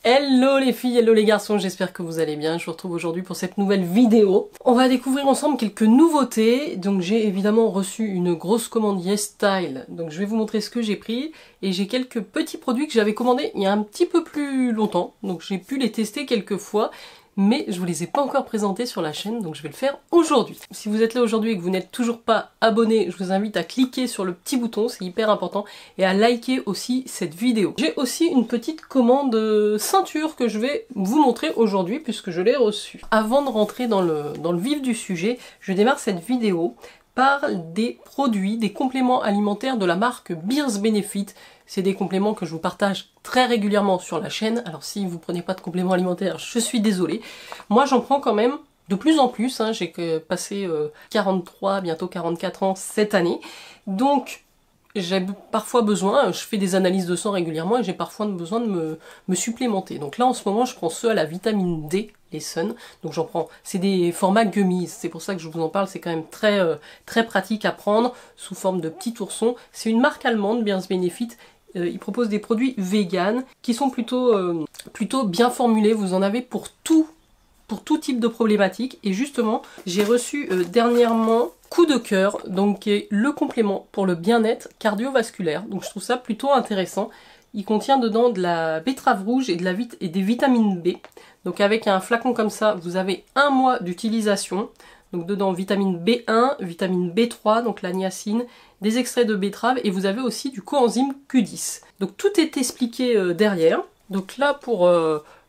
Hello les filles, hello les garçons, j'espère que vous allez bien. Je vous retrouve aujourd'hui pour cette nouvelle vidéo. On va découvrir ensemble quelques nouveautés. Donc j'ai évidemment reçu une grosse commande YesStyle. Donc je vais vous montrer ce que j'ai pris. Et j'ai quelques petits produits que j'avais commandés il y a un petit peu plus longtemps. Donc j'ai pu les tester quelques fois. Mais je vous les ai pas encore présentés sur la chaîne, donc je vais le faire aujourd'hui. Si vous êtes là aujourd'hui et que vous n'êtes toujours pas abonné, je vous invite à cliquer sur le petit bouton, c'est hyper important, et à liker aussi cette vidéo. J'ai aussi une petite commande ceinture que je vais vous montrer aujourd'hui puisque je l'ai reçue. Avant de rentrer dans le vif du sujet, je démarre cette vidéo par des produits, des compléments alimentaires de la marque Beers Benefit. C'est des compléments que je vous partage très régulièrement sur la chaîne. Alors si vous prenez pas de compléments alimentaires, je suis désolée. Moi j'en prends quand même de plus en plus. Hein. J'ai passé 43, bientôt 44 ans cette année. Donc j'ai parfois besoin, je fais des analyses de sang régulièrement et j'ai parfois besoin de me supplémenter. Donc là en ce moment je prends ceux à la vitamine D, les Sun. Donc j'en prends, c'est des formats gummies, c'est pour ça que je vous en parle, c'est quand même très pratique à prendre sous forme de petits oursons. C'est une marque allemande, Beers Benefit. Ils proposent des produits vegan qui sont plutôt bien formulés. Vous en avez pour tout type de problématique. Et justement, j'ai reçu dernièrement Coup de cœur, donc le complément pour le bien-être cardiovasculaire. Donc je trouve ça plutôt intéressant. Il contient dedans de la betterave rouge et des vitamines B. Donc avec un flacon comme ça, vous avez 1 mois d'utilisation. Donc dedans vitamine B1, vitamine B3, donc la niacine, des extraits de betterave et vous avez aussi du coenzyme Q10. Donc tout est expliqué derrière. Donc là pour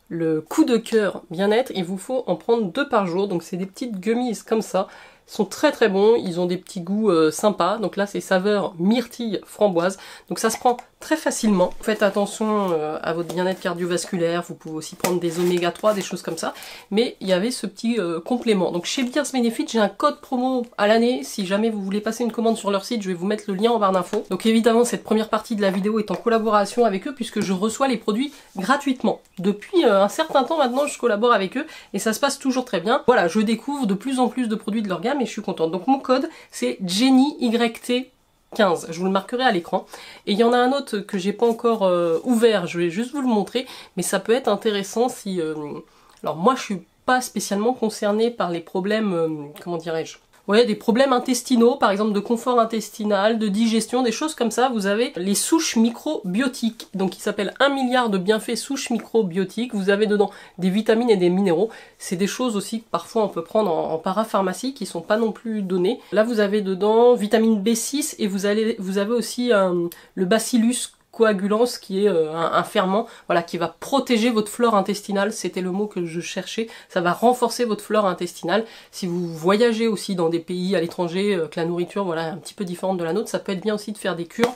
le coup de cœur bien-être, il vous faut en prendre 2 par jour. Donc c'est des petites gummies comme ça. Ils sont très bons, ils ont des petits goûts sympas. Donc là c'est saveur myrtille framboise. Donc ça se prend très facilement. Faites attention à votre bien-être cardiovasculaire. Vous pouvez aussi prendre des oméga 3, des choses comme ça. Mais il y avait ce petit complément. Donc chez Beers Benefit, j'ai un code promo à l'année. Si jamais vous voulez passer une commande sur leur site, je vais vous mettre le lien en barre d'infos. Donc évidemment, cette première partie de la vidéo est en collaboration avec eux puisque je reçois les produits gratuitement. Depuis un certain temps maintenant, je collabore avec eux et ça se passe toujours très bien. Voilà, je découvre de plus en plus de produits de leur gamme et je suis contente. Donc mon code, c'est JennyYT 15, je vous le marquerai à l'écran. Et il y en a un autre que j'ai pas encore ouvert, je vais juste vous le montrer, mais ça peut être intéressant si... Alors moi je suis pas spécialement concernée par les problèmes, comment dirais-je, ouais, des problèmes intestinaux, par exemple de confort intestinal, de digestion, des choses comme ça. Vous avez les souches microbiotiques, donc ils s'appellent 1 milliard de bienfaits souches microbiotiques. Vous avez dedans des vitamines et des minéraux. C'est des choses aussi que parfois on peut prendre en parapharmacie qui sont pas non plus données. Là vous avez dedans vitamine B6 et vous avez aussi le bacillus coagulans qui est un ferment, voilà, qui va protéger votre flore intestinale, c'était le mot que je cherchais. Ça va renforcer votre flore intestinale. Si vous voyagez aussi dans des pays à l'étranger, que la nourriture voilà, est un petit peu différente de la nôtre, ça peut être bien aussi de faire des cures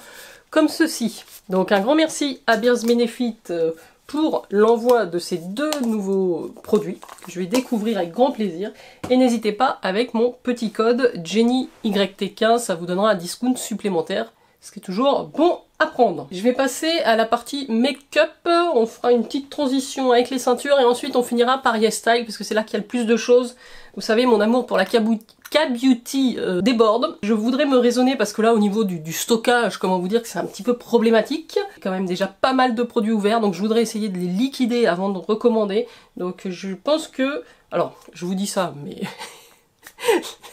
comme ceci. Donc un grand merci à Beers Benefit pour l'envoi de ces 2 nouveaux produits que je vais découvrir avec grand plaisir. Et n'hésitez pas, avec mon petit code JennyYT15, ça vous donnera un discount supplémentaire, ce qui est toujours bon à prendre. Je vais passer à la partie make-up. On fera une petite transition avec les ceintures et ensuite on finira par YesStyle parce que c'est là qu'il y a le plus de choses. Vous savez, mon amour pour la K-Beauty déborde. Je voudrais me raisonner parce que là au niveau du stockage, comment vous dire que c'est un petit peu problématique. Il y a quand même déjà pas mal de produits ouverts, donc je voudrais essayer de les liquider avant de recommander. Donc je pense que... Alors, je vous dis ça, mais...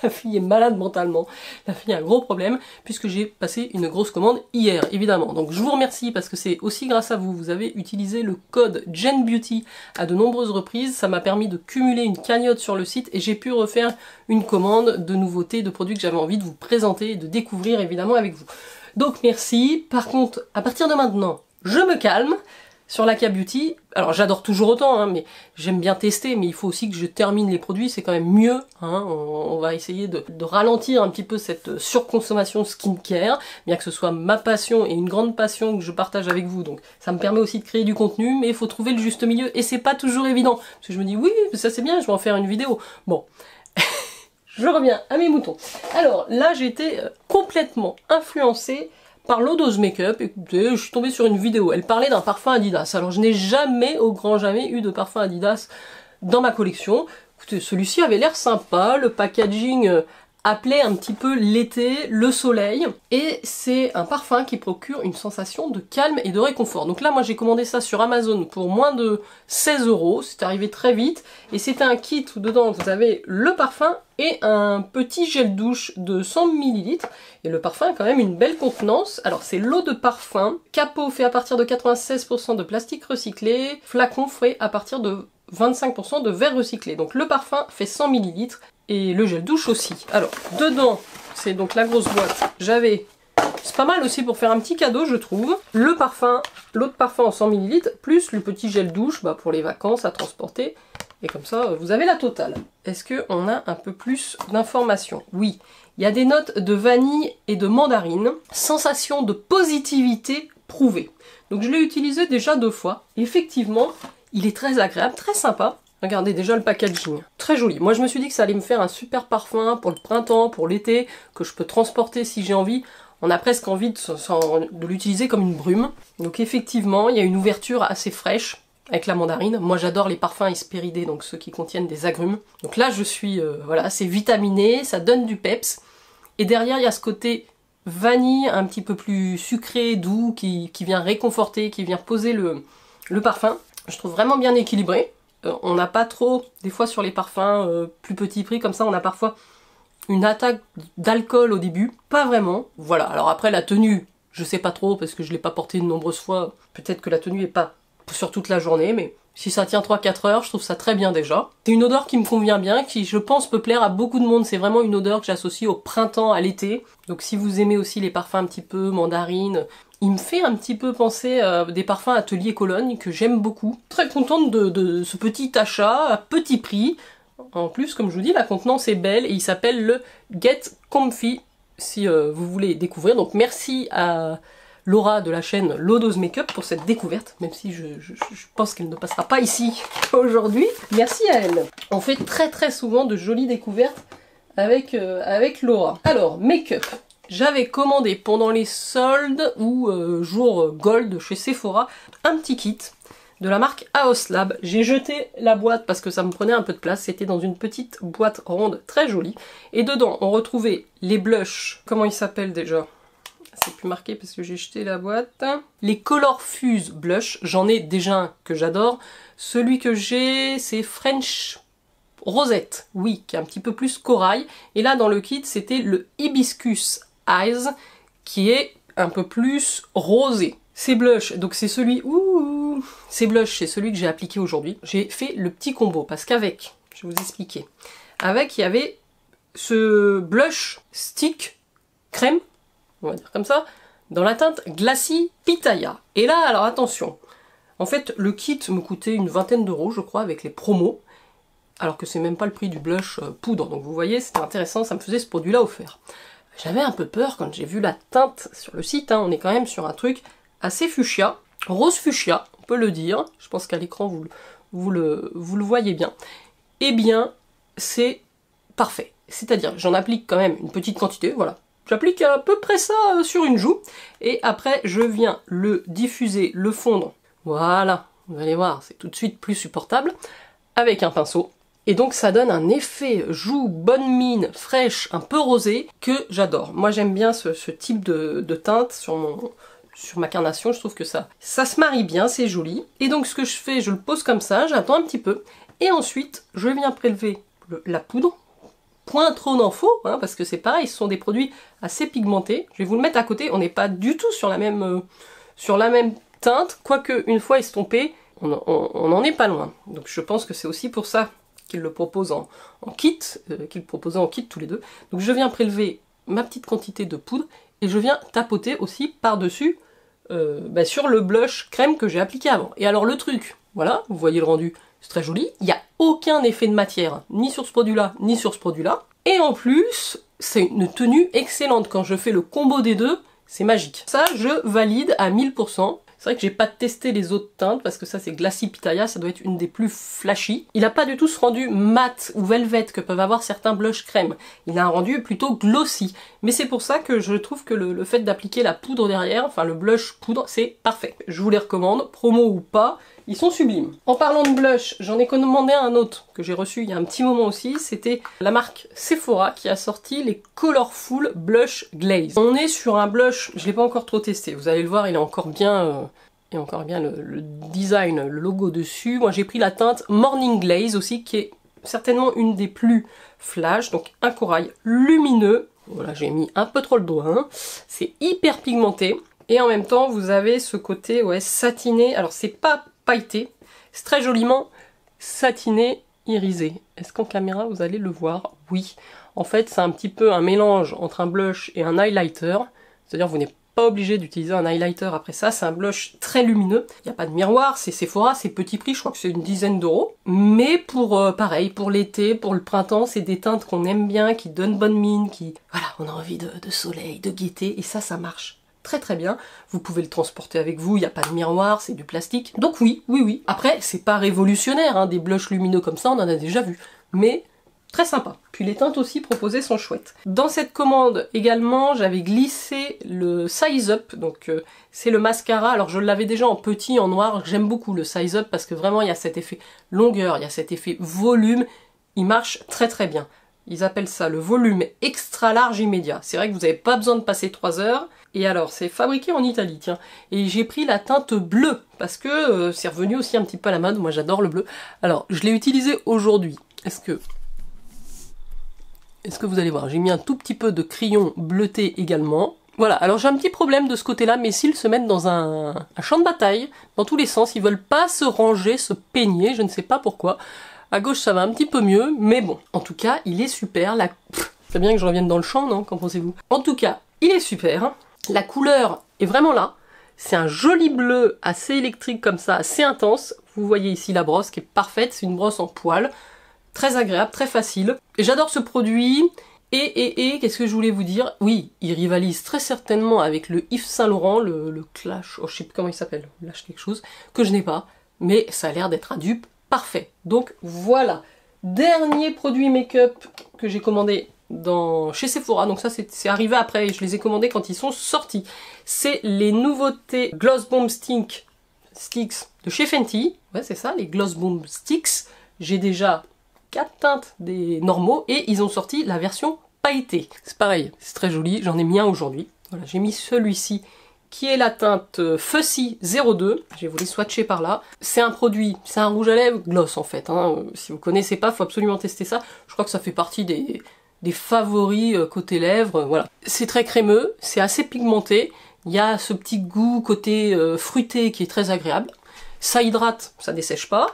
La fille est malade mentalement, la fille a un gros problème puisque j'ai passé une grosse commande hier évidemment. Donc je vous remercie parce que c'est aussi grâce à vous, vous avez utilisé le code JenBeauty à de nombreuses reprises, ça m'a permis de cumuler une cagnotte sur le site et j'ai pu refaire une commande de nouveautés, de produits que j'avais envie de vous présenter et de découvrir évidemment avec vous. Donc merci, par contre à partir de maintenant je me calme. Sur la K-Beauty, alors j'adore toujours autant, hein, mais j'aime bien tester, mais il faut aussi que je termine les produits, c'est quand même mieux. Hein, on va essayer de ralentir un petit peu cette surconsommation skincare, bien que ce soit ma passion et une grande passion que je partage avec vous. Donc ça me permet aussi de créer du contenu, mais il faut trouver le juste milieu, et c'est pas toujours évident. Parce que je me dis, oui, ça c'est bien, je vais en faire une vidéo. Bon, je reviens à mes moutons. Alors là, j'ai été complètement influencée par l'eau dose make-up. Écoutez, je suis tombée sur une vidéo, elle parlait d'un parfum Adidas. Alors je n'ai jamais, au grand jamais, eu de parfum Adidas dans ma collection. Écoutez, celui-ci avait l'air sympa, le packaging appelait un petit peu l'été, le soleil, et c'est un parfum qui procure une sensation de calme et de réconfort. Donc là moi j'ai commandé ça sur Amazon pour moins de 16 €, c'est arrivé très vite, et c'est un kit où dedans vous avez le parfum et un petit gel douche de 100 ml, et le parfum a quand même une belle contenance. Alors c'est l'eau de parfum, capot fait à partir de 96% de plastique recyclé, flacon fait à partir de 25% de verre recyclé. Donc le parfum fait 100 ml et le gel douche aussi. Alors dedans, c'est donc la grosse boîte, j'avais, c'est pas mal aussi pour faire un petit cadeau je trouve, le parfum, l'eau de parfum en 100 ml, plus le petit gel douche pour les vacances à transporter, et comme ça vous avez la totale. Est-ce qu'on a un peu plus d'informations? Oui, il y a des notes de vanille et de mandarine, sensation de positivité prouvée. Donc je l'ai utilisé déjà 2 fois, effectivement, il est très agréable, très sympa. Regardez déjà le packaging, très joli. Moi je me suis dit que ça allait me faire un super parfum pour le printemps, pour l'été, que je peux transporter si j'ai envie. On a presque envie de l'utiliser comme une brume. Donc effectivement, il y a une ouverture assez fraîche avec la mandarine. Moi j'adore les parfums Hespéridés, donc ceux qui contiennent des agrumes. Donc là je suis, voilà, c'est vitaminé, ça donne du peps. Et derrière il y a ce côté vanille un petit peu plus sucré, doux, qui vient réconforter, qui vient poser le parfum. Je trouve vraiment bien équilibré. On n'a pas trop, des fois sur les parfums plus petit prix comme ça, on a parfois une attaque d'alcool au début. Pas vraiment. Voilà, alors après la tenue, je sais pas trop parce que je l'ai pas portée de nombreuses fois. Peut-être que la tenue est pas sur toute la journée, mais si ça tient 3-4 heures, je trouve ça très bien déjà. C'est une odeur qui me convient bien, qui je pense peut plaire à beaucoup de monde. C'est vraiment une odeur que j'associe au printemps, à l'été. Donc si vous aimez aussi les parfums un petit peu mandarine, il me fait un petit peu penser à des parfums Atelier Cologne que j'aime beaucoup. Très contente de ce petit achat à petit prix. En plus, comme je vous dis, la contenance est belle et il s'appelle le Get Comfy si vous voulez découvrir. Donc merci à Laura de la chaîne Low Dose Makeup pour cette découverte, même si je pense qu'elle ne passera pas ici aujourd'hui. Merci à elle. On fait très souvent de jolies découvertes avec Laura. Alors, make-up. J'avais commandé pendant les soldes ou jour gold chez Sephora un petit kit de la marque Haus Lab. J'ai jeté la boîte parce que ça me prenait un peu de place. C'était dans une petite boîte ronde très jolie. Et dedans, on retrouvait les blushs. Comment ils s'appellent déjà? C'est plus marqué parce que j'ai jeté la boîte. Les Color Fuse Blush. J'en ai déjà un que j'adore. Celui que j'ai, c'est French Rosette. Oui, qui est un petit peu plus corail. Et là, dans le kit, c'était le Hibiscus Eyes, qui est un peu plus rosé. Ces blushs, donc c'est celui... Ces blushs, c'est celui que j'ai appliqué aujourd'hui. J'ai fait le petit combo, parce qu'avec, je vais vous expliquer, avec, il y avait ce blush stick crème, on va dire comme ça, dans la teinte Glassy Pitaya. Et là, alors attention, en fait, le kit me coûtait une vingtaine d'euros, je crois, avec les promos, alors que c'est même pas le prix du blush poudre. Donc vous voyez, c'était intéressant, ça me faisait ce produit-là offert. J'avais un peu peur quand j'ai vu la teinte sur le site, hein, on est quand même sur un truc assez fuchsia, rose fuchsia, on peut le dire, je pense qu'à l'écran vous le voyez bien. Eh bien, c'est parfait, c'est-à-dire j'en applique quand même une petite quantité, voilà. J'applique à peu près ça sur une joue, et après je viens le diffuser, le fondre, voilà, vous allez voir, c'est tout de suite plus supportable, avec un pinceau. Et donc ça donne un effet joue, bonne mine, fraîche, un peu rosée, que j'adore. Moi j'aime bien ce type de teinte sur ma carnation, je trouve que ça se marie bien, c'est joli. Et donc ce que je fais, je le pose comme ça, j'attends un petit peu, et ensuite je viens prélever la poudre, point trop n'en faut, hein, parce que c'est pareil, ce sont des produits assez pigmentés. Je vais vous le mettre à côté, on n'est pas du tout sur la même teinte, quoique une fois estompé, on n'en est pas loin. Donc je pense que c'est aussi pour ça qu'ils le proposent en kit, qu'ils proposaient en kit tous les deux. Donc je viens prélever ma petite quantité de poudre et je viens tapoter aussi par-dessus sur le blush crème que j'ai appliqué avant. Et alors le truc, voilà, vous voyez le rendu, c'est très joli, il n'y a aucun effet de matière, ni sur ce produit-là, ni sur ce produit-là. Et en plus, c'est une tenue excellente. Quand je fais le combo des deux, c'est magique. Ça, je valide à 1000%. C'est vrai que j'ai pas testé les autres teintes parce que ça c'est Glassy Pitaya, ça doit être une des plus flashy. Il a pas du tout ce rendu mat ou velvet que peuvent avoir certains blushs crème. Il a un rendu plutôt glossy. Mais c'est pour ça que je trouve que le fait d'appliquer la poudre derrière, enfin le blush poudre, c'est parfait. Je vous les recommande, promo ou pas, Ils sont sublimes. En parlant de blush, j'en ai commandé un autre que j'ai reçu il y a un petit moment aussi. C'était la marque Sephora qui a sorti les Colorful Blush Glaze. On est sur un blush, je ne l'ai pas encore trop testé. Vous allez le voir, il est encore bien... et encore bien le design, le logo dessus. Moi j'ai pris la teinte Morning Glaze aussi, qui est certainement une des plus flash. Donc un corail lumineux. Voilà, j'ai mis un peu trop le doigt. Hein. C'est hyper pigmenté. Et en même temps, vous avez ce côté ouais, satiné. Alors c'est pas pailleté, c'est très joliment satiné, irisé. Est-ce qu'en caméra vous allez le voir? Oui. En fait, c'est un petit peu un mélange entre un blush et un highlighter. C'est-à-dire vous n'êtes pas obligé d'utiliser un highlighter après ça. C'est un blush très lumineux. Il n'y a pas de miroir, c'est Sephora, c'est petit prix, je crois que c'est une dizaine d'euros. Mais pour, pareil, pour l'été, pour le printemps, c'est des teintes qu'on aime bien, qui donnent bonne mine, qui... Voilà, on a envie de soleil, de gaieté, et ça marche très très bien. Vous pouvez le transporter avec vous, il n'y a pas de miroir, c'est du plastique. Donc oui. Après, c'est pas révolutionnaire, hein, des blushs lumineux comme ça, on en a déjà vu. Mais très sympa. Puis les teintes aussi proposées sont chouettes. Dans cette commande également, j'avais glissé le Size Up, donc c'est le mascara. Alors je l'avais déjà en petit, en noir, j'aime beaucoup le Size Up parce que vraiment il y a cet effet longueur, il y a cet effet volume, il marche très très bien. Ils appellent ça le volume extra large immédiat. C'est vrai que vous n'avez pas besoin de passer 3 heures. Et alors, c'est fabriqué en Italie, tiens. Et j'ai pris la teinte bleue, parce que c'est revenu aussi un petit peu à la mode. Moi, j'adore le bleu. Alors, je l'ai utilisé aujourd'hui. Est-ce que vous allez voir? J'ai mis un tout petit peu de crayon bleuté également. Voilà, alors j'ai un petit problème de ce côté-là. Mes cils se mettent dans un champ de bataille, dans tous les sens. Ils veulent pas se ranger, se peigner, je ne sais pas pourquoi. À gauche, ça va un petit peu mieux, mais bon. En tout cas, il est super. C'est bien que je revienne dans le champ, non? Qu'en pensez-vous? En tout cas, il est super. La couleur est vraiment là. C'est un joli bleu assez électrique comme ça, assez intense. Vous voyez ici la brosse qui est parfaite. C'est une brosse en poil. Très agréable, très facile. Et j'adore ce produit. Et qu'est-ce que je voulais vous dire? Oui, il rivalise très certainement avec le Yves Saint Laurent, le Clash, oh, je sais plus comment il s'appelle, Lâche quelque chose, que je n'ai pas. Mais ça a l'air d'être un dupe parfait. Donc voilà. Dernier produit make-up que j'ai commandé chez Sephora, donc ça c'est arrivé après, je les ai commandés quand ils sont sortis. C'est les nouveautés Gloss Bomb Sticks de chez Fenty. Ouais, c'est ça, les Gloss Bomb Sticks. J'ai déjà 4 teintes des normaux et ils ont sorti la version pailletée. C'est pareil, c'est très joli, j'en ai mis un aujourd'hui. Voilà, j'ai mis celui-ci qui est la teinte Fussy 02. Je vais vous les swatcher par là. C'est un produit, c'est un rouge à lèvres gloss en fait. Hein. Si vous connaissez pas, faut absolument tester ça. Je crois que ça fait partie des favoris côté lèvres, voilà. C'est très crémeux, c'est assez pigmenté, il y a ce petit goût côté fruité qui est très agréable. Ça hydrate, ça dessèche pas.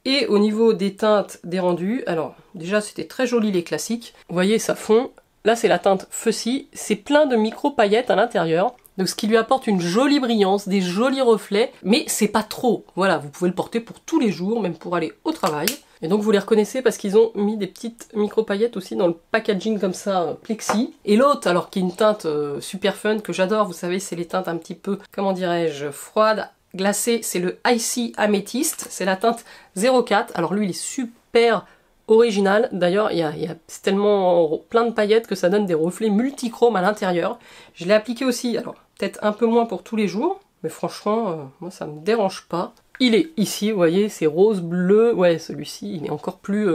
Et au niveau des teintes, des rendus, alors déjà c'était très joli les classiques. Vous voyez, ça fond. Là c'est la teinte Fussy, c'est plein de micro paillettes à l'intérieur. Donc ce qui lui apporte une jolie brillance, des jolis reflets, mais c'est pas trop. Voilà, vous pouvez le porter pour tous les jours, même pour aller au travail. Et donc vous les reconnaissez parce qu'ils ont mis des petites micro-paillettes aussi dans le packaging comme ça, plexi. Et l'autre, alors qui est une teinte super fun, que j'adore, vous savez, c'est les teintes un petit peu, comment dirais-je, froides, glacées, c'est le Icy Amethyst, c'est la teinte 04. Alors lui, il est super original. D'ailleurs, c'est tellement plein de paillettes que ça donne des reflets multichromes à l'intérieur. Je l'ai appliqué aussi, alors peut-être un peu moins pour tous les jours, mais franchement, moi ça me dérange pas. Il est ici, vous voyez, c'est rose, bleu, ouais, celui-ci, il est encore plus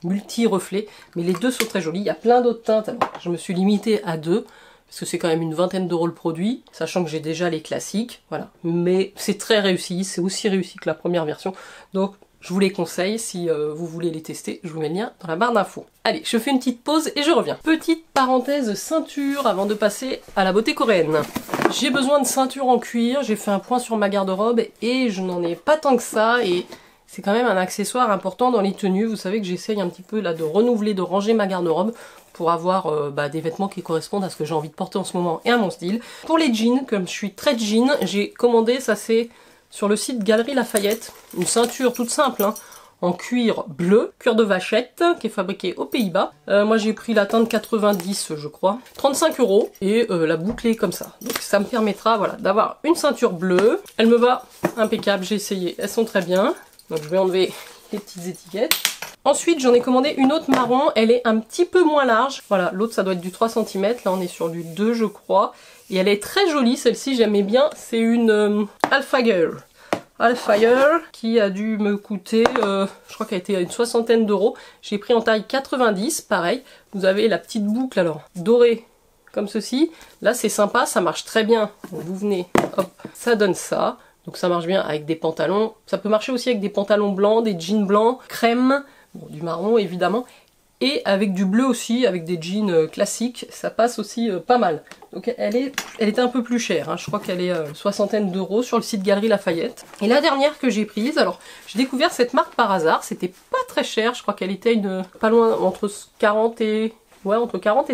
multi-reflet, mais les deux sont très jolis. Il y a plein d'autres teintes, alors je me suis limitée à 2, parce que c'est quand même une vingtaine d'euros le produit, sachant que j'ai déjà les classiques, voilà. Mais c'est très réussi, c'est aussi réussi que la première version, donc je vous les conseille, si vous voulez les tester, je vous mets le lien dans la barre d'infos. Allez, je fais une petite pause et je reviens. Petite parenthèse ceinture avant de passer à la beauté coréenne. J'ai besoin de ceinture en cuir, j'ai fait un point sur ma garde-robe et je n'en ai pas tant que ça et c'est quand même un accessoire important dans les tenues. Vous savez que j'essaye un petit peu là de renouveler, de ranger ma garde-robe pour avoir des vêtements qui correspondent à ce que j'ai envie de porter en ce moment et à mon style. Pour les jeans, comme je suis très jean, j'ai commandé, ça c'est sur le site Galeries Lafayette, une ceinture toute simple, hein, en cuir bleu, cuir de vachette, qui est fabriquée aux Pays-Bas. Moi j'ai pris la teinte 90 je crois, 35 € et la boucle est comme ça. Donc ça me permettra voilà, d'avoir une ceinture bleue. Elle me va impeccable, j'ai essayé, elles sont très bien. Donc je vais enlever les petites étiquettes. Ensuite j'en ai commandé une autre marron, elle est un petit peu moins large. Voilà, l'autre ça doit être du 3 cm, là on est sur du 2 je crois. Et elle est très jolie, celle-ci j'aimais bien, c'est une Alpha Girl. Alfire qui a dû me coûter, je crois qu'elle était à une soixantaine d'euros. J'ai pris en taille 90, pareil. Vous avez la petite boucle alors dorée comme ceci. Là c'est sympa, ça marche très bien. Donc, vous venez, hop, ça donne ça. Donc ça marche bien avec des pantalons. Ça peut marcher aussi avec des pantalons blancs, des jeans blancs, crème, bon, du marron évidemment. Et avec du bleu aussi, avec des jeans classiques, ça passe aussi pas mal. Donc elle était un peu plus chère, hein. Je crois qu'elle est soixantaine d'euros sur le site Galeries Lafayette. Et la dernière que j'ai prise, alors j'ai découvert cette marque par hasard, c'était pas très cher, je crois qu'elle était pas loin entre 40 et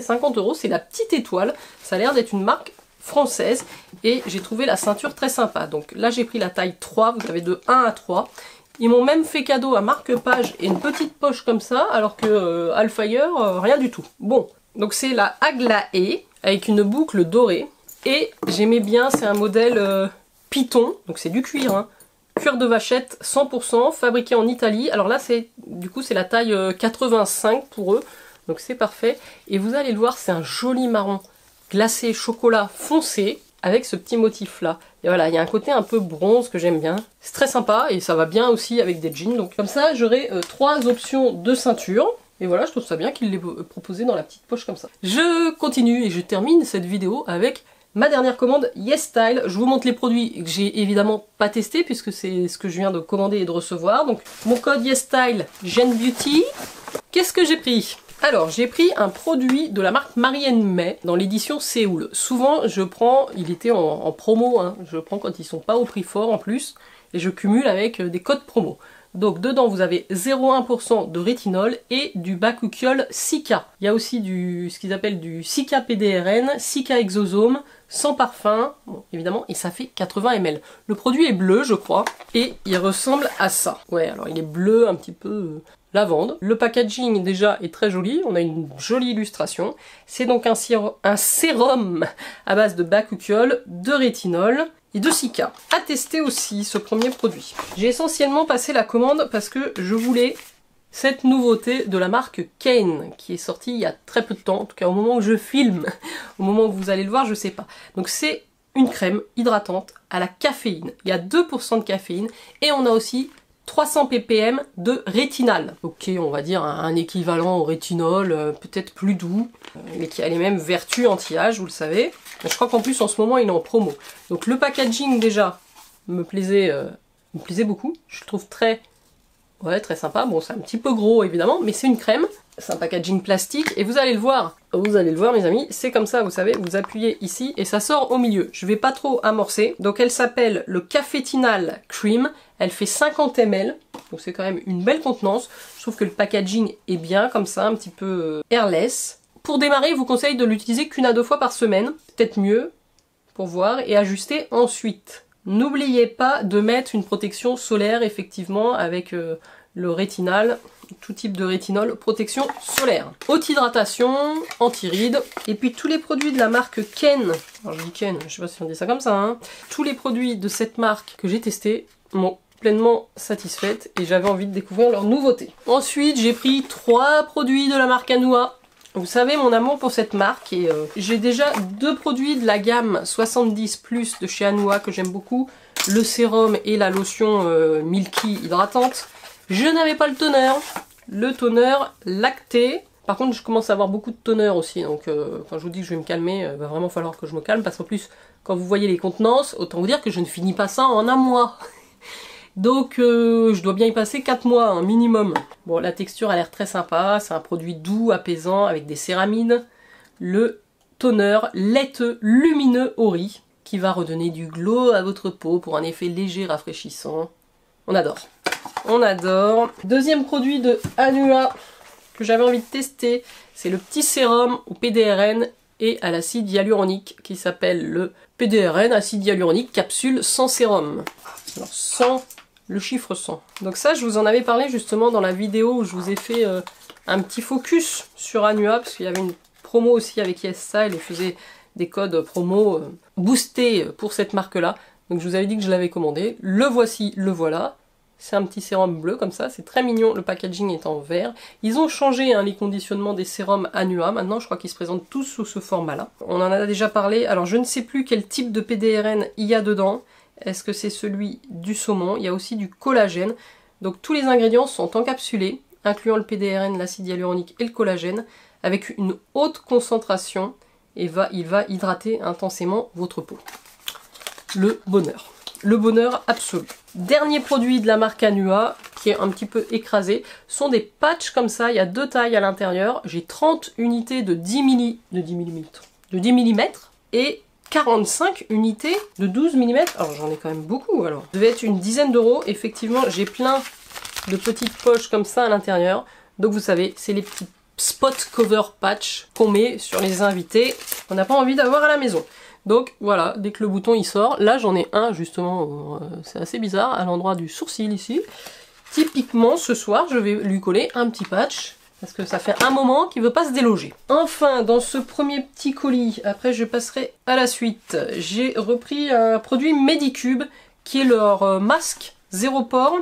50 euros, c'est la Petite Étoile, ça a l'air d'être une marque française et j'ai trouvé la ceinture très sympa. Donc là j'ai pris la taille 3, vous avez de 1 à 3. Ils m'ont même fait cadeau un marque-page et une petite poche comme ça, alors que Alfire, rien du tout. Bon, donc c'est la Aglaé avec une boucle dorée. Et j'aimais bien, c'est un modèle Python, donc c'est du cuir, hein. Cuir de vachette 100%, fabriqué en Italie. Alors là, du coup, c'est la taille 85 pour eux, donc c'est parfait. Et vous allez le voir, c'est un joli marron glacé chocolat foncé, avec ce petit motif là. Et voilà, il y a un côté un peu bronze que j'aime bien. C'est très sympa et ça va bien aussi avec des jeans. Donc comme ça, j'aurai 3 options de ceinture. Et voilà, je trouve ça bien qu'il l'ait proposé dans la petite poche comme ça. Je continue et je termine cette vidéo avec ma dernière commande YesStyle. Je vous montre les produits que j'ai évidemment pas testés puisque c'est ce que je viens de commander et de recevoir. Donc mon code YesStyle, Gen Beauty. Qu'est-ce que j'ai pris ? Alors, j'ai pris un produit de la marque Marie & May dans l'édition Séoul. Souvent, je prends, il était en promo, hein, je prends quand ils sont pas au prix fort en plus, et je cumule avec des codes promo. Donc, dedans, vous avez 0,1% de rétinol et du bakuchiol Cica. Il y a aussi ce qu'ils appellent du Cica PDRN, Cica Exosome, sans parfum, bon, évidemment, et ça fait 80 ml. Le produit est bleu, je crois, et il ressemble à ça. Ouais, alors il est bleu, un petit peu lavande. Le packaging déjà est très joli, on a une jolie illustration. C'est donc un sérum à base de bakuchiol, de rétinol et de Cica. À tester aussi ce premier produit. J'ai essentiellement passé la commande parce que je voulais cette nouveauté de la marque Kane qui est sortie il y a très peu de temps, en tout cas au moment où je filme, au moment où vous allez le voir, je sais pas. Donc c'est une crème hydratante à la caféine. Il y a 2% de caféine et on a aussi 300 ppm de rétinal. Ok, on va dire un équivalent au rétinol, peut-être plus doux, mais qui a les mêmes vertus anti-âge, vous le savez. Je crois qu'en plus en ce moment il est en promo. Donc le packaging déjà me plaisait beaucoup. Je le trouve très sympa. Bon, c'est un petit peu gros évidemment, mais c'est une crème. C'est un packaging plastique et vous allez le voir mes amis, c'est comme ça, vous savez, vous appuyez ici et ça sort au milieu. Je vais pas trop amorcer. Donc elle s'appelle le Cafétinal Cream, elle fait 50 ml, donc c'est quand même une belle contenance. Je trouve que le packaging est bien comme ça, un petit peu airless. Pour démarrer, je vous conseille de l'utiliser qu'1 à 2 fois par semaine, peut-être mieux, pour voir, et ajuster ensuite. N'oubliez pas de mettre une protection solaire, effectivement, avec le rétinal, tout type de rétinol, protection solaire. Haute hydratation, anti-rides, et puis tous les produits de la marque Ken, alors je dis Ken, je sais pas si on dit ça comme ça, hein. Tous les produits de cette marque que j'ai testés m'ont pleinement satisfaite et j'avais envie de découvrir leurs nouveautés. Ensuite, j'ai pris 3 produits de la marque Anua. Vous savez mon amour pour cette marque et j'ai déjà 2 produits de la gamme 70+ de chez Anua que j'aime beaucoup, le sérum et la lotion Milky hydratante. Je n'avais pas le toner lacté. Par contre, je commence à avoir beaucoup de toner aussi, donc quand je vous dis que je vais me calmer, il va vraiment falloir que je me calme, parce qu'en plus, quand vous voyez les contenances, autant vous dire que je ne finis pas ça en un mois. Donc je dois bien y passer 4 mois, un minimum. Bon, la texture a l'air très sympa, c'est un produit doux, apaisant, avec des céramines. Le toner laiteux lumineux au riz, qui va redonner du glow à votre peau pour un effet léger rafraîchissant. On adore. On adore. Deuxième produit de Anua que j'avais envie de tester, c'est le petit sérum au PDRN et à l'acide hyaluronique qui s'appelle le PDRN acide hyaluronique capsule sans sérum. Alors sans le chiffre 100. Donc ça, je vous en avais parlé justement dans la vidéo où je vous ai fait un petit focus sur Anua, parce qu'il y avait une promo aussi avec YesStyle et faisait des codes promo boostés pour cette marque-là. Donc je vous avais dit que je l'avais commandé. Le voici, le voilà. C'est un petit sérum bleu comme ça, c'est très mignon, le packaging est en vert. Ils ont changé les conditionnements des sérums Anua, maintenant je crois qu'ils se présentent tous sous ce format-là. On en a déjà parlé, alors je ne sais plus quel type de PDRN il y a dedans. Est-ce que c'est celui du saumon? Il y a aussi du collagène. Donc tous les ingrédients sont encapsulés, incluant le PDRN, l'acide hyaluronique et le collagène, avec une haute concentration, et il va hydrater intensément votre peau. Le bonheur. Le bonheur absolu. Dernier produit de la marque Anua, qui est un petit peu écrasé, sont des patchs comme ça, il y a 2 tailles à l'intérieur. J'ai 30 unités de 10 mm et 45 unités de 12 mm. Alors j'en ai quand même beaucoup alors. Ça devait être une dizaine d'euros. Effectivement, j'ai plein de petites poches comme ça à l'intérieur. Donc vous savez, c'est les petits spot cover patch qu'on met sur les invités qu'on n'a pas envie d'avoir à la maison. Donc voilà, dès que le bouton il sort, là j'en ai un justement, c'est assez bizarre, à l'endroit du sourcil ici. Typiquement ce soir je vais lui coller un petit patch, parce que ça fait un moment qu'il ne veut pas se déloger. Enfin, dans ce premier petit colis, après je passerai à la suite, j'ai repris un produit Medicube, qui est leur masque zéro pore,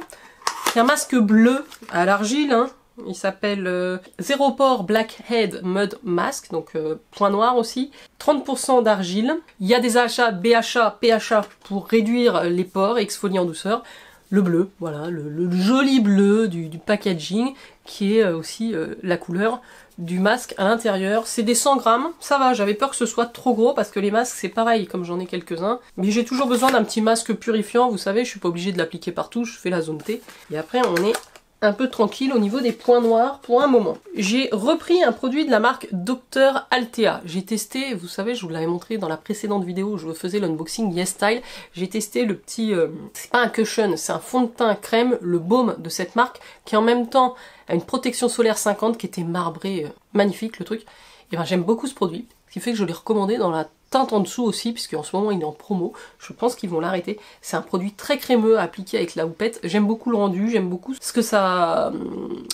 qui est un masque bleu à l'argile, hein. Il s'appelle Zero Pore Blackhead Mud Mask, donc point noir aussi. 30% d'argile. Il y a des AHA, BHA, PHA pour réduire les pores et exfolier en douceur. Le bleu, voilà, le joli bleu du packaging, qui est aussi la couleur du masque à l'intérieur. C'est des 100 grammes, ça va, j'avais peur que ce soit trop gros parce que les masques c'est pareil, comme j'en ai quelques-uns. Mais j'ai toujours besoin d'un petit masque purifiant, vous savez, je suis pas obligée de l'appliquer partout, je fais la zone T. Et après on est un peu tranquille au niveau des points noirs pour un moment. J'ai repris un produit de la marque Dr Altea. J'ai testé, vous savez, je vous l'avais montré dans la précédente vidéo où je vous faisais l'unboxing YesStyle. J'ai testé le petit, c'est pas un cushion, c'est un fond de teint crème, le baume de cette marque, qui en même temps a une protection solaire 50 qui était marbré, magnifique le truc. Et ben j'aime beaucoup ce produit, ce qui fait que je l'ai recommandé dans la teinte en dessous aussi, puisque en ce moment il est en promo, je pense qu'ils vont l'arrêter. C'est un produit très crémeux à appliquer avec la houppette, j'aime beaucoup le rendu, j'aime beaucoup ce que ça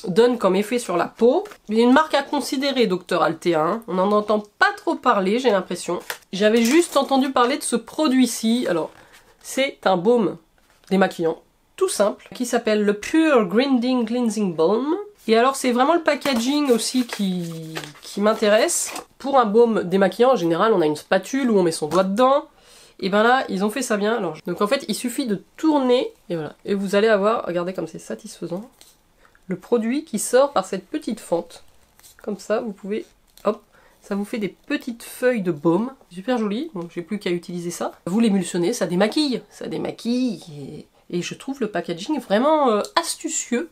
donne comme effet sur la peau. Il y a une marque à considérer, Dr Altea, hein. On n'en entend pas trop parler, j'ai l'impression. J'avais juste entendu parler de ce produit-ci, alors c'est un baume démaquillant, tout simple, qui s'appelle le Pure Grinding Cleansing Balm. Et alors c'est vraiment le packaging aussi qui m'intéresse. Pour un baume démaquillant, en général on a une spatule où on met son doigt dedans. Et ben là ils ont fait ça bien. Alors, donc en fait il suffit de tourner et voilà. Et vous allez avoir, regardez comme c'est satisfaisant, le produit qui sort par cette petite fente. Comme ça vous pouvez, hop, ça vous fait des petites feuilles de baume. Super joli, donc j'ai plus qu'à utiliser ça. Vous l'émulsionnez, ça démaquille. Ça démaquille et je trouve le packaging vraiment astucieux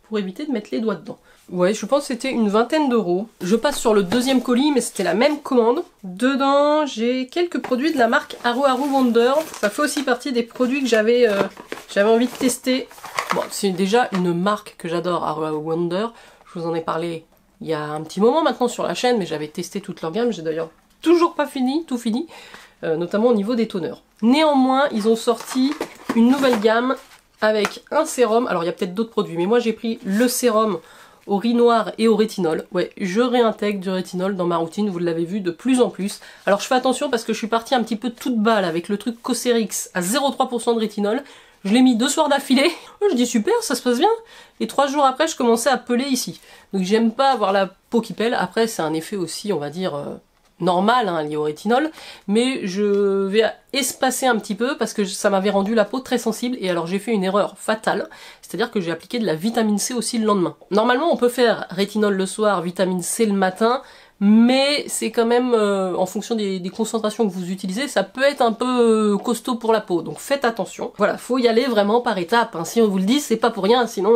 pour éviter de mettre les doigts dedans. Ouais, je pense que c'était une vingtaine d'euros. Je passe sur le deuxième colis, mais c'était la même commande. Dedans, j'ai quelques produits de la marque Haru Haru Wonder. Ça fait aussi partie des produits que j'avais envie de tester. Bon, c'est déjà une marque que j'adore, Haru Haru Wonder. Je vous en ai parlé il y a un petit moment maintenant sur la chaîne, mais j'avais testé toute leur gamme. J'ai d'ailleurs toujours pas tout fini, notamment au niveau des toners. Néanmoins, ils ont sorti une nouvelle gamme avec un sérum. Alors il y a peut-être d'autres produits, mais moi j'ai pris le sérum au riz noir et au rétinol. Ouais, je réintègre du rétinol dans ma routine, vous l'avez vu de plus en plus. Alors je fais attention parce que je suis partie un petit peu toute balle avec le truc Cosrx à 0,3% de rétinol. Je l'ai mis 2 soirs d'affilée. Je dis super, ça se passe bien. Et 3 jours après, je commençais à peler ici. Donc j'aime pas avoir la peau qui pèle. Après, c'est un effet aussi, on va dire, normal, hein, lié au rétinol. Mais je vais espacer un petit peu parce que ça m'avait rendu la peau très sensible. Et alors j'ai fait une erreur fatale. C'est-à-dire que j'ai appliqué de la vitamine C aussi le lendemain. Normalement, on peut faire rétinol le soir, vitamine C le matin. Mais c'est quand même, en fonction des concentrations que vous utilisez, ça peut être un peu costaud pour la peau, donc faites attention. Voilà, faut y aller vraiment par étapes, hein. Si on vous le dit, c'est pas pour rien, sinon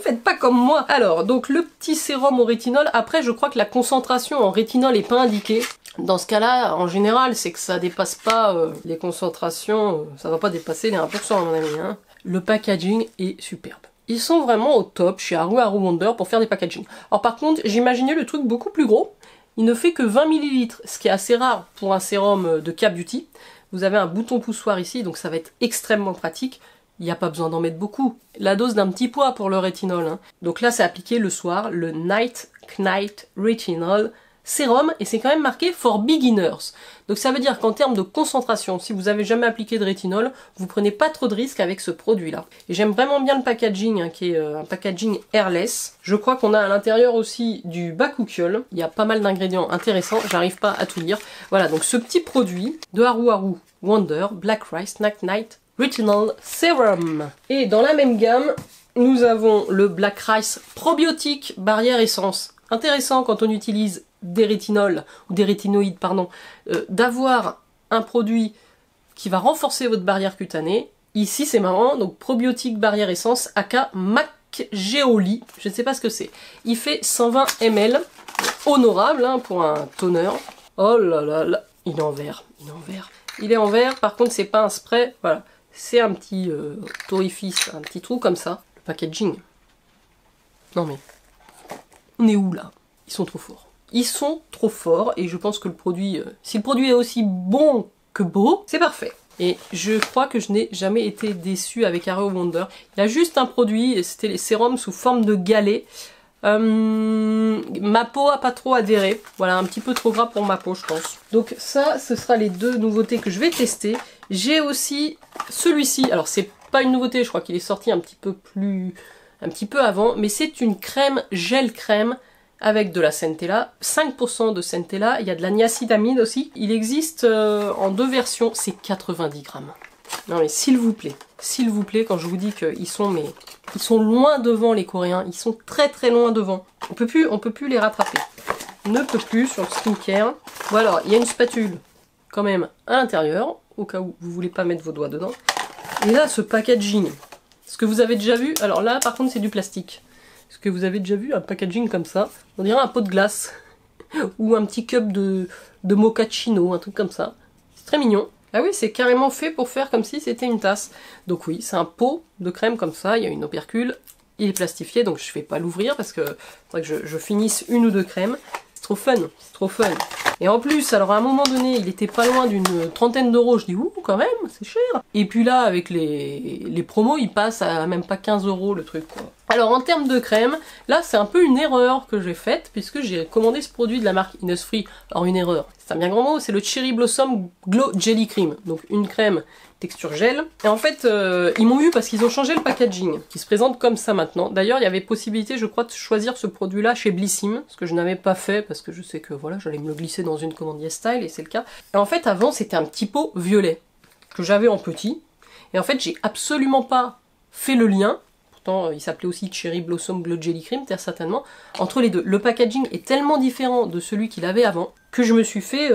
faites pas comme moi. Alors, donc le petit sérum au rétinol, après je crois que la concentration en rétinol est pas indiquée. Dans ce cas-là, en général, c'est que ça dépasse pas les concentrations, ça va pas dépasser les 1% à mon avis, hein. Le packaging est superbe. Ils sont vraiment au top chez Haru Haru Wonder pour faire des packaging. Alors par contre, j'imaginais le truc beaucoup plus gros. Il ne fait que 20 ml, ce qui est assez rare pour un sérum de K-Beauty. Vous avez un bouton poussoir ici, donc ça va être extrêmement pratique. Il n'y a pas besoin d'en mettre beaucoup. La dose d'un petit poids pour le rétinol, hein. Donc là, c'est appliqué le soir, le Night Knight Retinol sérum et c'est quand même marqué for beginners. Donc ça veut dire qu'en termes de concentration, si vous avez jamais appliqué de rétinol, vous prenez pas trop de risques avec ce produit-là. Et j'aime vraiment bien le packaging, hein, qui est un packaging airless. Je crois qu'on a à l'intérieur aussi du bakuchiol. Il y a pas mal d'ingrédients intéressants, j'arrive pas à tout lire. Voilà, donc ce petit produit de Haru Haru Wonder Black Rice Night Night Retinol Serum. Et dans la même gamme, nous avons le Black Rice Probiotique Barrière Essence. Intéressant quand on utilise des rétinols, ou des rétinoïdes, pardon, d'avoir un produit qui va renforcer votre barrière cutanée. Ici, c'est marrant, donc Probiotique Barrière Essence, aka MacGeoli, je ne sais pas ce que c'est. Il fait 120 ml, honorable hein, pour un toner. Oh là là là, il est en verre, il est en verre. Il est en verre, par contre, c'est pas un spray, voilà. C'est un petit orifice, un petit trou comme ça. Le packaging. Non mais, on est où là? Ils sont trop forts. Ils sont trop forts et je pense que le produit, si le produit est aussi bon que beau, c'est parfait. Et je crois que je n'ai jamais été déçue avec Haru Wonder. Il y a juste un produit, c'était les sérums sous forme de galets. Ma peau a pas trop adhéré. Voilà, un petit peu trop gras pour ma peau, je pense. Donc ça, ce sera les deux nouveautés que je vais tester. J'ai aussi celui-ci. Alors c'est pas une nouveauté, je crois qu'il est sorti un petit peu avant, mais c'est une crème gel crème avec de la centella, 5% de centella, il y a de la niacinamide aussi. Il existe en deux versions, c'est 90 grammes. Non mais s'il vous plaît, quand je vous dis qu'ils sont ils sont loin devant les Coréens, ils sont très très loin devant. On peut plus les rattraper. On ne peut plus sur le skincare. Bon alors, il y a une spatule quand même à l'intérieur, au cas où vous voulez pas mettre vos doigts dedans. Et là, ce packaging, ce que vous avez déjà vu, alors là par contre c'est du plastique. Est-ce que vous avez déjà vu un packaging comme ça? On dirait un pot de glace. Ou un petit cup de mochaccino, un truc comme ça. C'est très mignon. Ah oui, c'est carrément fait pour faire comme si c'était une tasse. Donc oui, c'est un pot de crème comme ça, il y a une opercule. Il est plastifié, donc je ne vais pas l'ouvrir parce que faudrait que je finisse une ou deux crèmes. C'est trop fun, c'est trop fun. Et en plus, alors à un moment donné, il était pas loin d'une trentaine d'euros. Je dis, ouh, quand même, c'est cher. Et puis là, avec les promos, il passe à même pas 15 euros le truc, quoi. Alors en termes de crème, là c'est un peu une erreur que j'ai faite, puisque j'ai commandé ce produit de la marque Innisfree. Alors une erreur, c'est un bien grand mot, c'est le Cherry Blossom Glow Jelly Cream. Donc une crème texture gel. Et en fait, ils m'ont eu parce qu'ils ont changé le packaging, qui se présente comme ça maintenant. D'ailleurs, il y avait possibilité, je crois, de choisir ce produit-là chez Blissim, ce que je n'avais pas fait, parce que je sais que voilà, j'allais me le glisser dans une commande YesStyle, et c'est le cas. Et en fait, avant, c'était un petit pot violet, que j'avais en petit. Et en fait, j'ai absolument pas fait le lien. Pourtant, il s'appelait aussi Cherry Blossom Glow Jelly Cream, très certainement, entre les deux. Le packaging est tellement différent de celui qu'il avait avant que je me suis fait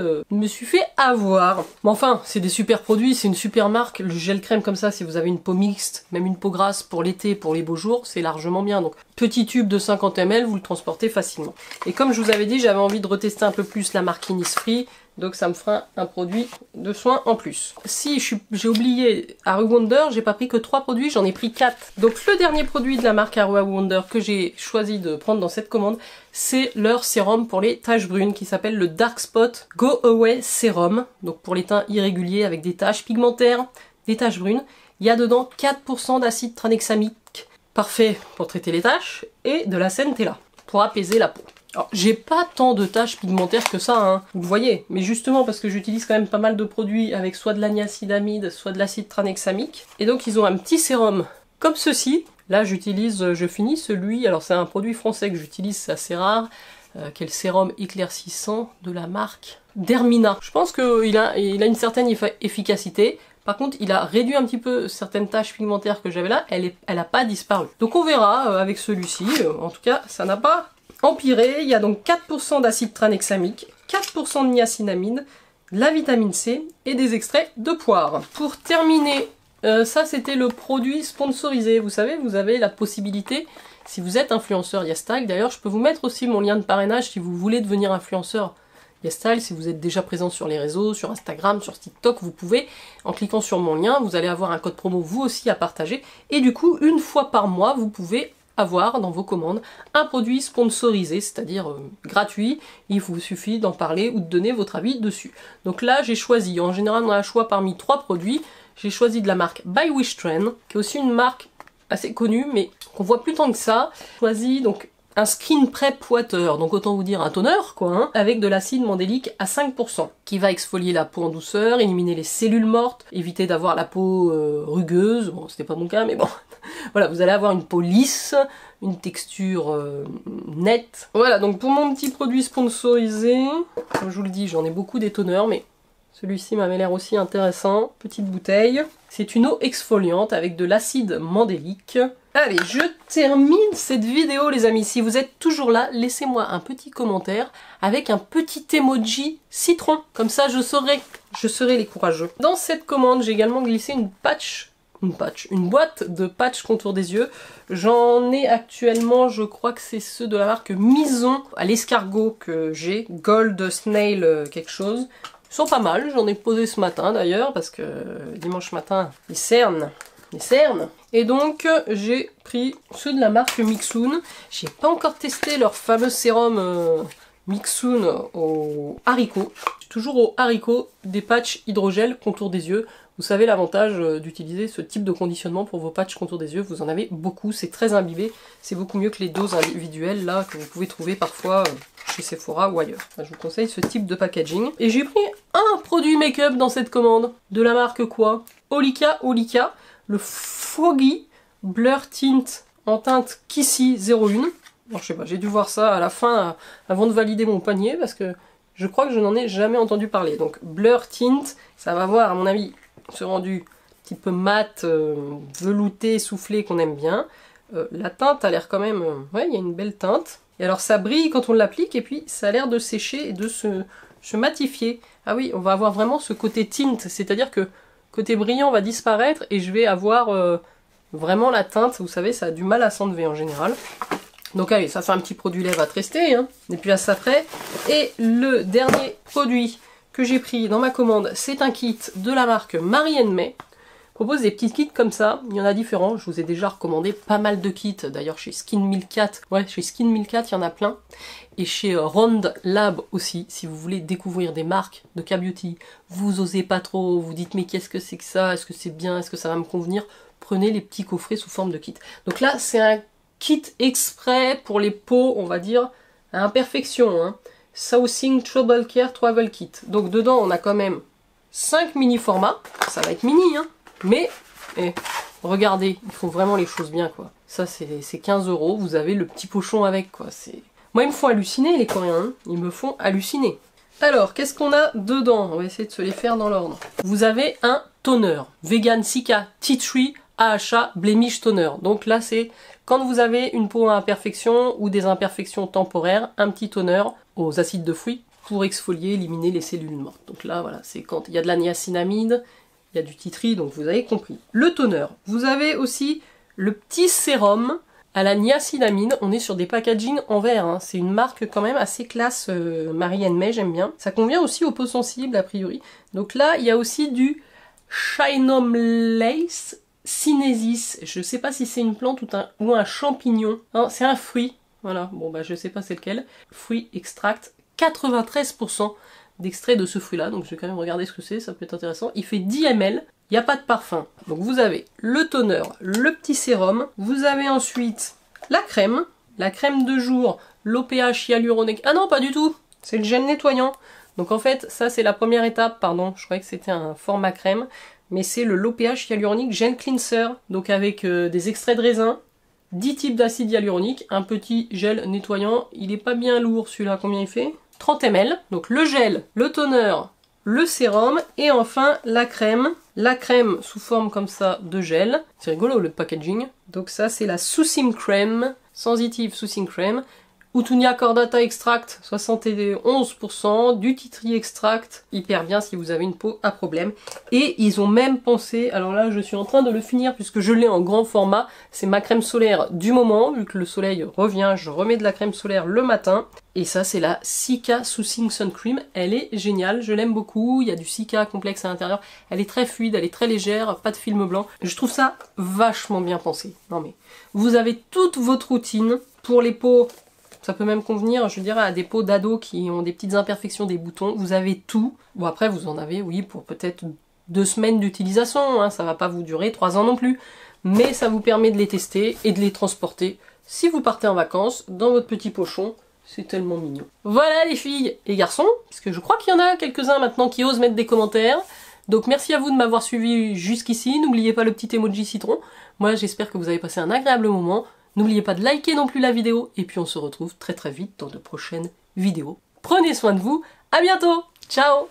avoir. Mais enfin, c'est des super produits, c'est une super marque. Le gel crème comme ça, si vous avez une peau mixte, même une peau grasse pour l'été, pour les beaux jours, c'est largement bien. Donc, petit tube de 50 ml, vous le transportez facilement. Et comme je vous avais dit, j'avais envie de retester un peu plus la marque Innisfree. Donc ça me fera un produit de soin en plus. Si j'ai oublié Haru Wonder, j'ai pas pris que 3 produits, j'en ai pris 4. Donc le dernier produit de la marque Haru Wonder que j'ai choisi de prendre dans cette commande, c'est leur sérum pour les taches brunes qui s'appelle le Dark Spot Go Away Serum. Donc pour les teints irréguliers avec des taches pigmentaires, des taches brunes. Il y a dedans 4% d'acide tranexamique, parfait pour traiter les taches, et de la centella pour apaiser la peau. Alors, j'ai pas tant de taches pigmentaires que ça, hein, vous le voyez, mais justement parce que j'utilise quand même pas mal de produits avec soit de la niacinamide, soit de l'acide tranexamique, et donc ils ont un petit sérum comme ceci. Là je finis celui, alors c'est un produit français que j'utilise, c'est assez rare, qui est le sérum éclaircissant de la marque Dermina. Je pense qu'il a une certaine efficacité. Par contre, il a réduit un petit peu certaines taches pigmentaires que j'avais là, elle a pas disparu. Donc on verra avec celui-ci, en tout cas ça n'a pas empiré. Il y a donc 4% d'acide tranexamique, 4% de niacinamide, de la vitamine C et des extraits de poire. Pour terminer, ça c'était le produit sponsorisé. Vous savez, vous avez la possibilité, si vous êtes influenceur YesStyle, d'ailleurs je peux vous mettre aussi mon lien de parrainage si vous voulez devenir influenceur YesStyle, si vous êtes déjà présent sur les réseaux, sur Instagram, sur TikTok, vous pouvez, en cliquant sur mon lien, vous allez avoir un code promo vous aussi à partager, et du coup, une fois par mois, vous pouvez avoir dans vos commandes un produit sponsorisé, c'est-à-dire gratuit, il vous suffit d'en parler ou de donner votre avis dessus. Donc là, j'ai choisi, en général on a un choix parmi 3 produits, j'ai choisi de la marque By Wish Trend, qui est aussi une marque assez connue, mais qu'on voit plus tant que ça. J'ai choisi donc un Skin Prep Water, donc autant vous dire un toner quoi, hein, avec de l'acide mandélique à 5%, qui va exfolier la peau en douceur, éliminer les cellules mortes, éviter d'avoir la peau rugueuse, bon c'était pas mon cas mais bon, voilà, vous allez avoir une peau lisse, une texture nette. Voilà, donc pour mon petit produit sponsorisé, comme je vous le dis, j'en ai beaucoup des toners, mais celui-ci m'avait l'air aussi intéressant. Petite bouteille. C'est une eau exfoliante avec de l'acide mandélique. Allez, je termine cette vidéo les amis. Si vous êtes toujours là, laissez-moi un petit commentaire avec un petit emoji citron. Comme ça, je serai les courageux. Dans cette commande, j'ai également glissé une boîte de patch contour des yeux. J'en ai actuellement, je crois que c'est ceux de la marque Mison, à l'escargot que j'ai, Gold Snail quelque chose. Ils sont pas mal, j'en ai posé ce matin d'ailleurs, parce que dimanche matin, ils cernent. Et donc, j'ai pris ceux de la marque Mixoon. J'ai pas encore testé leur fameux sérum Mixoon au haricot. Toujours au haricot, des patchs hydrogel contour des yeux. Vous savez l'avantage d'utiliser ce type de conditionnement pour vos patchs contour des yeux. Vous en avez beaucoup, c'est très imbibé. C'est beaucoup mieux que les doses individuelles là que vous pouvez trouver parfois chez Sephora ou ailleurs. Enfin, je vous conseille ce type de packaging. Et j'ai pris un produit make-up dans cette commande. De la marque quoi? Olika, le Foggy Blur Tint en teinte Kissy 01. Bon, je sais pas, j'ai dû voir ça à la fin avant de valider mon panier parce que je crois que je n'en ai jamais entendu parler. Donc Blur Tint, ça va avoir à mon avis ce rendu un petit peu mat, velouté, soufflé qu'on aime bien. La teinte a l'air quand même... ouais, il y a une belle teinte. Et alors ça brille quand on l'applique et puis ça a l'air de sécher et de se matifier. Ah oui, on va avoir vraiment ce côté tint, c'est-à-dire que côté brillant va disparaître et je vais avoir vraiment la teinte. Vous savez, ça a du mal à s'enlever en général. Donc allez, ça fait un petit produit lèvres à tester, hein. Et puis à ça près. Et le dernier produit que j'ai pris dans ma commande, c'est un kit de la marque Marie May. Propose des petits kits comme ça, il y en a différents, je vous ai déjà recommandé pas mal de kits, d'ailleurs chez Skin 1004, ouais chez Skin 1004 il y en a plein, et chez Rond Lab aussi, si vous voulez découvrir des marques de K-Beauty, vous osez pas trop, vous dites mais qu'est-ce que c'est que ça, est-ce que c'est bien, est-ce que ça va me convenir, prenez les petits coffrets sous forme de kit. Donc là c'est un kit exprès pour les peaux, on va dire, à imperfection, hein. Southing Trouble Care Travel Kit, donc dedans on a quand même 5 mini formats, ça va être mini hein. Mais, regardez, ils font vraiment les choses bien, quoi. Ça, c'est 15 €, vous avez le petit pochon avec, quoi. Moi, ils me font halluciner, les Coréens. Hein. Ils me font halluciner. Alors, qu'est-ce qu'on a dedans? On va essayer de se les faire dans l'ordre. Vous avez un toner. Vegan Sika Tea Tree AHA Blemish Toner. Donc là, c'est quand vous avez une peau à imperfection ou des imperfections temporaires, un petit toner aux acides de fruits pour exfolier, éliminer les cellules mortes. Donc là, voilà, c'est quand il y a de la niacinamide, il y a du tea tree, donc vous avez compris. Le toner. Vous avez aussi le petit sérum à la niacinamide. On est sur des packaging en verre. Hein. C'est une marque quand même assez classe Marie May, j'aime bien. Ça convient aussi aux peaux sensibles a priori. Donc là, il y a aussi du Chinomlace sinensis. Je sais pas si c'est une plante ou un champignon. C'est un fruit. Voilà, bon bah je sais pas c'est lequel. Fruit extract, 93% d'extrait de ce fruit là, donc je vais quand même regarder ce que c'est, ça peut être intéressant. Il fait 10 ml, il n'y a pas de parfum. Donc vous avez le toner, le petit sérum, vous avez ensuite la crème de jour, l'OPH hyaluronique. Ah non, pas du tout, c'est le gel nettoyant. Donc en fait, ça c'est la première étape, pardon, je croyais que c'était un format crème, mais c'est le l'OPH hyaluronique gel cleanser, donc avec des extraits de raisin, 10 types d'acide hyaluronique, un petit gel nettoyant, il est pas bien lourd celui-là, combien il fait ? 30 ml, donc le gel, le toner, le sérum et enfin la crème sous forme comme ça de gel. C'est rigolo le packaging. Donc ça c'est la Soothing Cream, Sensitive Soothing Cream. Utunia Cordata Extract, 71%, du tea tree extract, hyper bien si vous avez une peau à problème. Et ils ont même pensé, alors là je suis en train de le finir puisque je l'ai en grand format, c'est ma crème solaire du moment, vu que le soleil revient, je remets de la crème solaire le matin. Et ça c'est la Sika Soothing Sun Cream, elle est géniale, je l'aime beaucoup, il y a du Sika complexe à l'intérieur, elle est très fluide, elle est très légère, pas de film blanc. Je trouve ça vachement bien pensé. Non mais, vous avez toute votre routine pour les peaux. Ça peut même convenir, je dirais, à des peaux d'ados qui ont des petites imperfections des boutons. Vous avez tout. Bon, après, vous en avez, oui, pour peut-être 2 semaines d'utilisation. Hein. Ça va pas vous durer 3 ans non plus. Mais ça vous permet de les tester et de les transporter si vous partez en vacances dans votre petit pochon. C'est tellement mignon. Voilà les filles et garçons, parce que je crois qu'il y en a quelques-uns maintenant qui osent mettre des commentaires. Donc merci à vous de m'avoir suivi jusqu'ici. N'oubliez pas le petit emoji citron. Moi j'espère que vous avez passé un agréable moment. N'oubliez pas de liker non plus la vidéo. Et puis on se retrouve très vite dans de prochaines vidéos. Prenez soin de vous. À bientôt. Ciao.